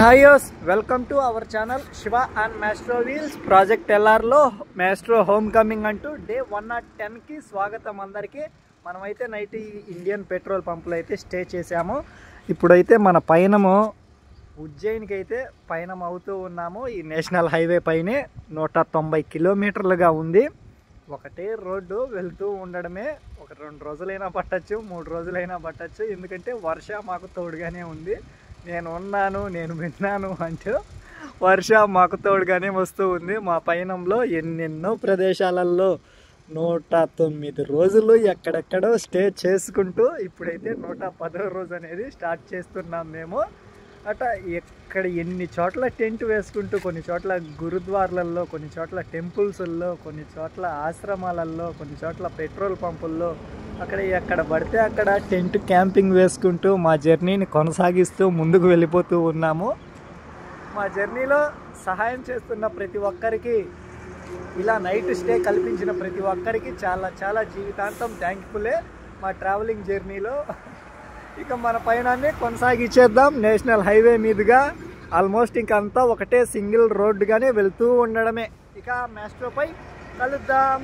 Hi's welcome to our channel Shiva and Maestro Wheels. Project ఎల్ఆర్లో Maestro homecoming అంటూ day 110కి స్వాగతం అందరికీ. మనమైతే నైట్ ఇండియన్ పెట్రోల్ పంపులో అయితే స్టే చేసాము. ఇప్పుడైతే మన పయనము ఉజ్జయిన్కి అయితే పయనం అవుతూ ఉన్నాము. ఈ నేషనల్ హైవే పైనే 190 కిలోమీటర్లుగా ఉంది. ఒకటే రోడ్డు వెళ్తూ ఉండడమే. ఒక 2 రోజులైనా పట్టచ్చు, 3 రోజులైనా పట్టచ్చు. ఎందుకంటే వర్ష మాకు తోడుగానే ఉంది. నేను ఉన్నాను, నేను విన్నాను అంటూ వర్ష మాకు తోడుగానే వస్తూ ఉంది. మా పయనంలో ఎన్నెన్నో ప్రదేశాలలో 109 రోజులు ఎక్కడెక్కడో స్టే చేసుకుంటూ ఇప్పుడైతే 110వ రోజు అనేది స్టార్ట్ చేస్తున్నాం మేము. అట్లా ఎక్కడ ఎన్ని చోట్ల టెంట్ వేసుకుంటూ, కొన్ని చోట్ల గురుద్వార్లలో, కొన్ని చోట్ల టెంపుల్స్ల్లో, కొన్ని చోట్ల ఆశ్రమాలలో, కొన్ని చోట్ల పెట్రోల్ పంపుల్లో, అక్కడ ఎక్కడ పడితే అక్కడ టెంట్ క్యాంపింగ్ వేసుకుంటూ మా జర్నీని కొనసాగిస్తూ ముందుకు వెళ్ళిపోతూ ఉన్నాము. మా జర్నీలో సహాయం చేస్తున్న ప్రతి ఒక్కరికి, ఇలా నైట్ స్టే కల్పించిన ప్రతి ఒక్కరికి చాలా చాలా జీవితాంతం థ్యాంక్ఫుల్లే. మా ట్రావెలింగ్ జర్నీలో ఇక మన పయనాన్ని కొనసాగించేద్దాం. నేషనల్ హైవే మీదుగా ఆల్మోస్ట్ ఇంకంతా ఒకటే సింగిల్ రోడ్డుగానే వెళ్తూ ఉండడమే. ఇక మాస్ట్రోపై కలుద్దాం.